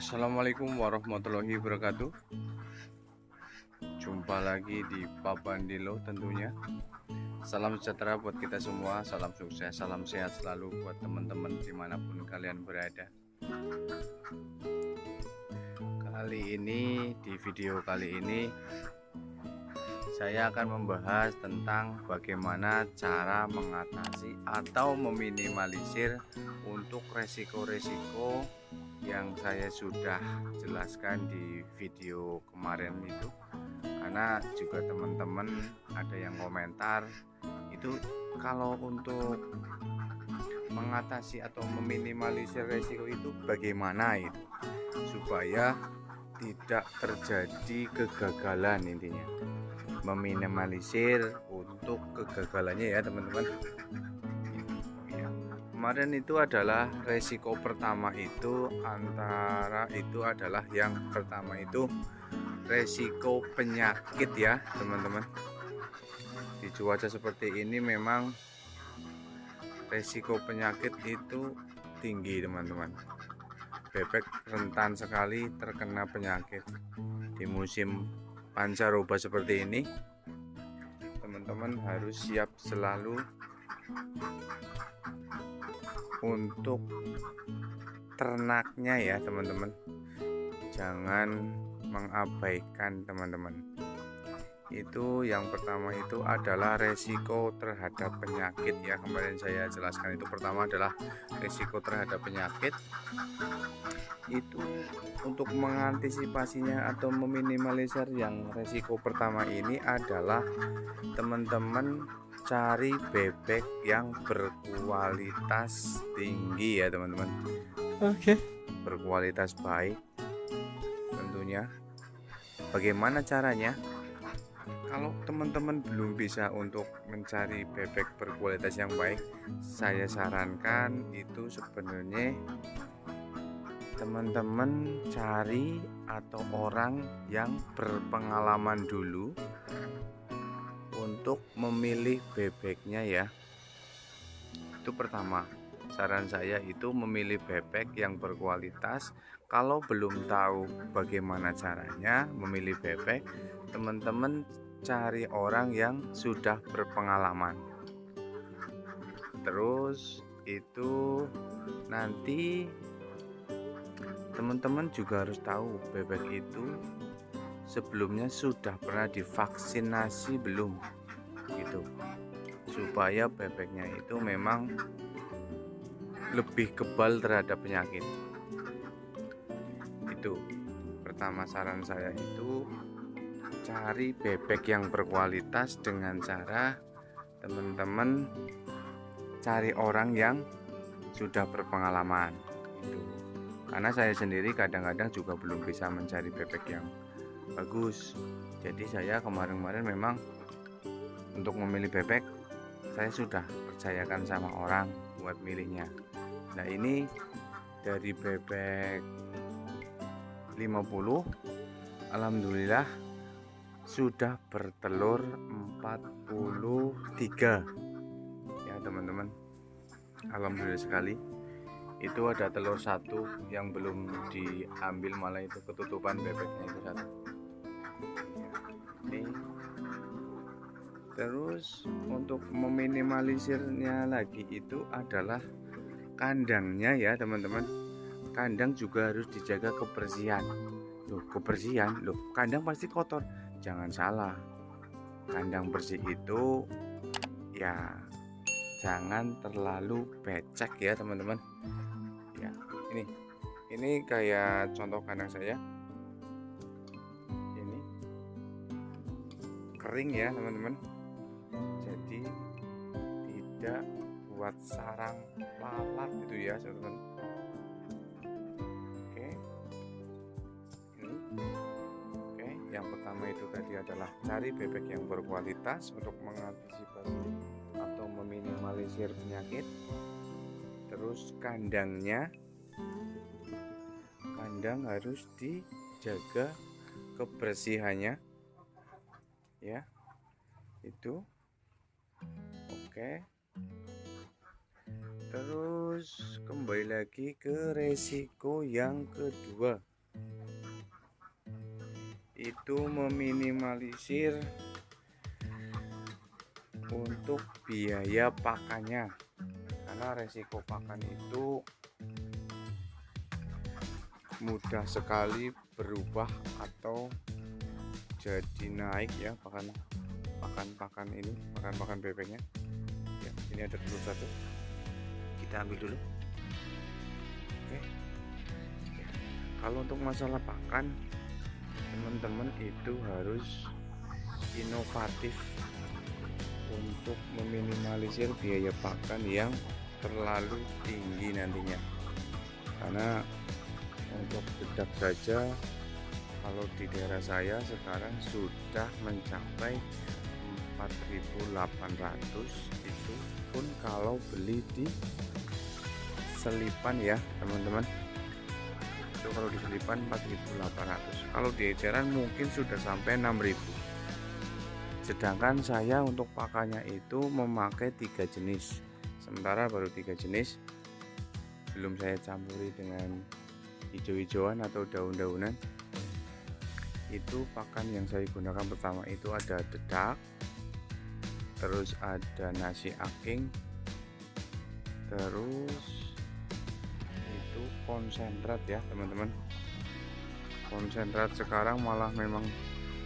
Assalamualaikum warahmatullahi wabarakatuh. Jumpa lagi di Papandilo tentunya. Salam sejahtera buat kita semua, salam sukses, salam sehat selalu buat teman-teman dimanapun kalian berada. Di video kali ini saya akan membahas tentang bagaimana cara mengatasi atau meminimalisir untuk resiko-resiko yang saya sudah jelaskan di video kemarin itu, karena juga teman-teman ada yang komentar itu kalau untuk mengatasi atau meminimalisir resiko itu bagaimana itu supaya tidak terjadi kegagalan. Intinya meminimalisir untuk kegagalannya ya teman-teman. Kemarin itu adalah resiko pertama itu yang pertama itu resiko penyakit ya teman-teman. Di cuaca seperti ini memang resiko penyakit itu tinggi teman-teman. Bebek rentan sekali terkena penyakit di musim pancaroba seperti ini. Teman-teman harus siap selalu untuk ternaknya ya teman-teman, jangan mengabaikan teman-teman. Itu yang pertama itu adalah resiko terhadap penyakit ya, kemarin saya jelaskan. Itu pertama adalah resiko terhadap penyakit. Itu untuk mengantisipasinya atau meminimalisir yang resiko pertama ini adalah teman-teman cari bebek yang berkualitas tinggi ya teman-teman. Oke. Berkualitas baik tentunya. Bagaimana caranya? Kalau teman-teman belum bisa untuk mencari bebek berkualitas yang baik, saya sarankan itu sebenarnya teman-teman cari atau orang yang berpengalaman dulu untuk memilih bebeknya ya. Itu pertama, saran saya itu memilih bebek yang berkualitas. Kalau belum tahu bagaimana caranya memilih bebek, teman-teman cari orang yang sudah berpengalaman. Terus itu nanti teman-teman juga harus tahu bebek itu sebelumnya sudah pernah divaksinasi belum gitu, supaya bebeknya itu memang lebih kebal terhadap penyakit. Itu pertama saran saya itu cari bebek yang berkualitas dengan cara teman-teman cari orang yang sudah berpengalaman gitu. Karena saya sendiri kadang-kadang juga belum bisa mencari bebek yang bagus. Jadi saya kemarin-kemarin memang untuk memilih bebek saya sudah percayakan sama orang buat milihnya. Nah ini dari bebek 50 alhamdulillah sudah bertelur 43 ya teman-teman. Alhamdulillah sekali. Itu ada telur satu yang belum diambil, malah itu ketutupan bebeknya itu satu. Ini terus untuk meminimalisirnya lagi itu adalah kandangnya ya teman-teman. Kandang juga harus dijaga kebersihan. Kandang pasti kotor. Jangan salah. Kandang bersih itu ya jangan terlalu becek ya teman-teman. Ya, ini kayak contoh kandang saya. Ini kering ya teman-teman. Jadi tidak buat sarang lalat gitu ya teman-teman. Oke, yang pertama itu tadi adalah cari bebek yang berkualitas untuk mengantisipasi atau meminimalisir penyakit. Terus kandang harus dijaga kebersihannya ya. Itu oke. Terus kembali lagi ke resiko yang kedua. itu meminimalisir untuk biaya pakannya, karena resiko pakan itu mudah sekali berubah atau jadi naik ya pakan bebeknya ya. Ini ada telur satu, kita ambil dulu. Oke. Kalau untuk masalah pakan, teman-teman itu harus inovatif untuk meminimalisir biaya pakan yang terlalu tinggi nantinya, karena untuk dedak saja kalau di daerah saya sekarang sudah mencapai 4.800, itu pun kalau beli di selipan ya teman-teman. Itu kalau di selipan 4.800, kalau di eceran mungkin sudah sampai 6.000. Sedangkan saya untuk pakannya itu memakai 3 jenis, sementara baru 3 jenis, belum saya campuri dengan hijau-hijauan atau daun-daunan. Itu pakan yang saya gunakan pertama itu ada dedak, terus ada nasi aking, terus itu konsentrat ya teman-teman. Konsentrat sekarang malah memang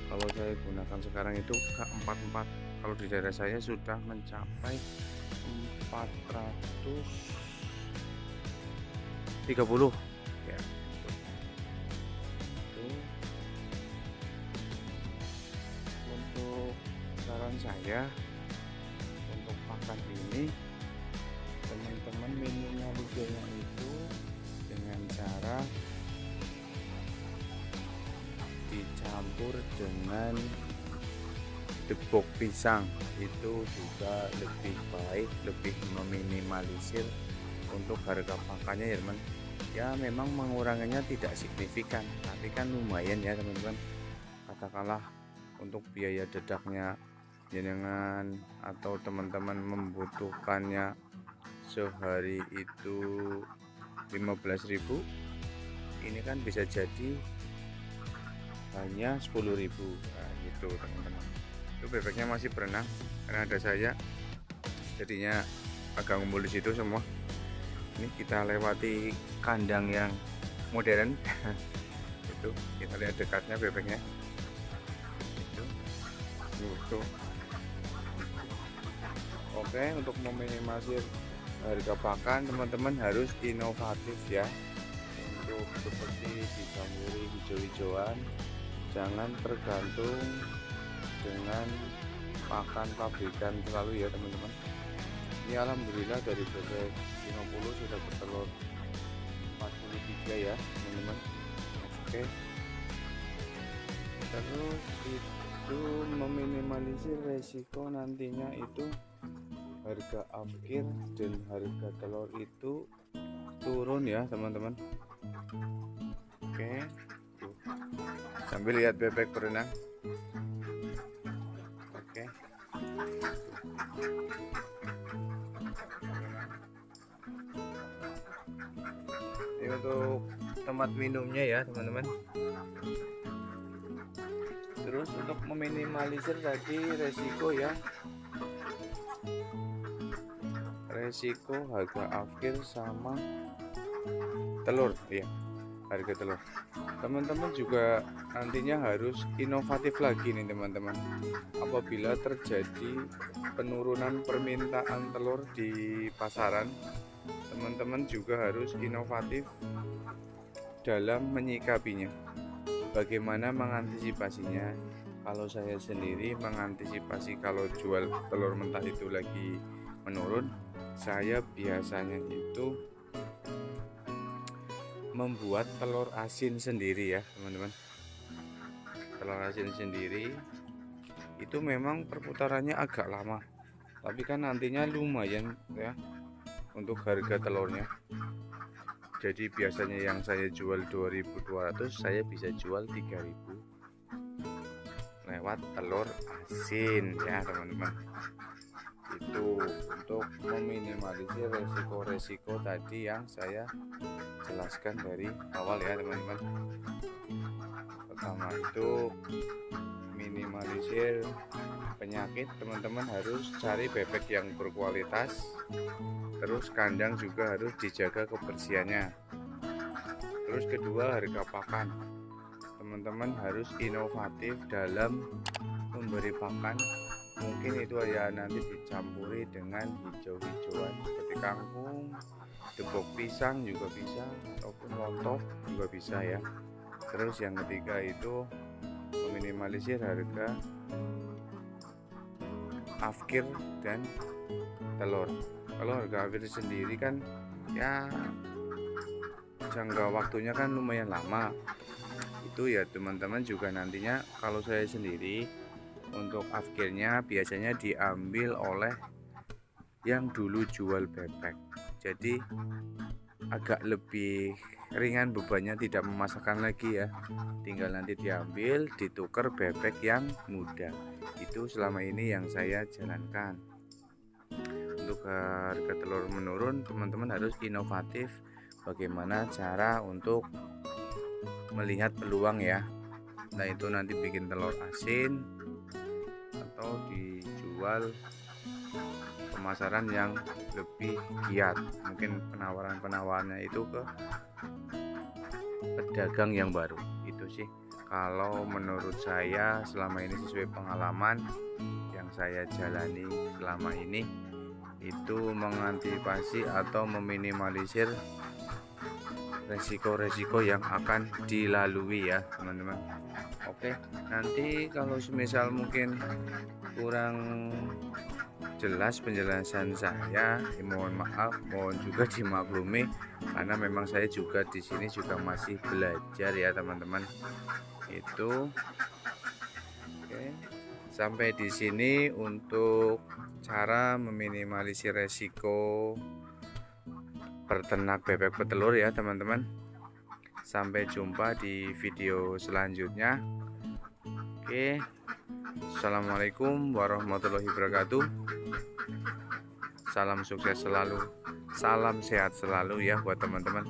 kalau saya gunakan sekarang itu K44, kalau di daerah saya sudah mencapai 430 ya. Untuk saran saya untuk pakan ini, teman-teman minimalisirnya itu dengan cara dicampur dengan debok pisang, itu juga lebih baik, lebih meminimalisir untuk harga pakannya ya teman. Ya memang menguranginya tidak signifikan, tapi kan lumayan ya teman-teman. Katakanlah untuk biaya dedaknya jenengan atau teman-teman membutuhkannya sehari itu 15.000, ini kan bisa jadi hanya 10.000. Nah, gitu teman-teman. Itu bebeknya masih berenang karena ada saya, jadinya agak ngumpul di situ semua. Ini kita lewati kandang yang modern. Itu kita lihat dekatnya bebeknya. Itu. Oke, untuk meminimalisir harga pakan, teman-teman harus inovatif ya. Untuk seperti dicampuri hijau-hijauan, jangan tergantung dengan pakan pabrikan terlalu ya teman-teman. Ini alhamdulillah dari bebek 50 sudah bertelur 43 ya teman-teman. Oke, terus itu meminimalisir resiko nantinya itu harga akhir dan harga telur itu turun ya teman-teman. Oke, tuh. Sambil lihat bebek berenang. Oke, ini untuk tempat minumnya ya teman-teman. Terus untuk meminimalisir tadi resiko ya, resiko harga akhir sama telur ya, harga telur. Teman-teman juga nantinya harus inovatif lagi nih teman-teman. Apabila terjadi penurunan permintaan telur di pasaran, teman-teman juga harus inovatif dalam menyikapinya. Bagaimana mengantisipasinya? Kalau saya sendiri mengantisipasi kalau jual telur mentah itu lagi menurun, saya biasanya itu membuat telur asin sendiri ya teman-teman. Telur asin sendiri itu memang perputarannya agak lama, tapi kan nantinya lumayan ya untuk harga telurnya. Jadi biasanya yang saya jual 2.200, saya bisa jual 3.000 lewat telur asin ya teman-teman. Itu untuk meminimalisir resiko-resiko tadi yang saya jelaskan dari awal ya teman-teman. Pertama itu minimalisir penyakit, teman-teman harus cari bebek yang berkualitas. Terus kandang juga harus dijaga kebersihannya. Terus kedua, harga pakan. Teman-teman harus inovatif dalam memberi pakan. Mungkin itu ya nanti dicampuri dengan hijau-hijauan seperti kangkung, debok pisang juga bisa, ataupun lontong juga bisa ya. Terus yang ketiga itu meminimalisir harga afkir dan telur. Kalau harga afkir sendiri kan ya jangka waktunya kan lumayan lama. Itu ya teman-teman juga nantinya kalau saya sendiri untuk afkirnya biasanya diambil oleh yang dulu jual bebek. Jadi agak lebih ringan bebannya, tidak memasakkan lagi ya. Tinggal nanti diambil, ditukar bebek yang muda. Itu selama ini yang saya jalankan. Untuk harga telur menurun, teman-teman harus inovatif bagaimana cara untuk melihat peluang ya. Nah itu nanti bikin telur asin atau dijual pemasaran yang lebih giat. Mungkin penawarannya itu ke pedagang yang baru. Itu sih kalau menurut saya selama ini sesuai pengalaman yang saya jalani selama ini, itu mengantisipasi atau meminimalisir resiko-resiko yang akan dilalui ya teman-teman. Oke, nanti kalau semisal mungkin kurang jelas penjelasan saya, mohon maaf, mohon juga dimaklumi karena memang saya juga di sini juga masih belajar ya teman-teman. Itu oke. Sampai di sini untuk cara meminimalisir resiko berternak bebek petelur ya teman-teman. Sampai jumpa di video selanjutnya. Oke, assalamualaikum warahmatullahi wabarakatuh. Salam sukses selalu, salam sehat selalu ya buat teman-teman.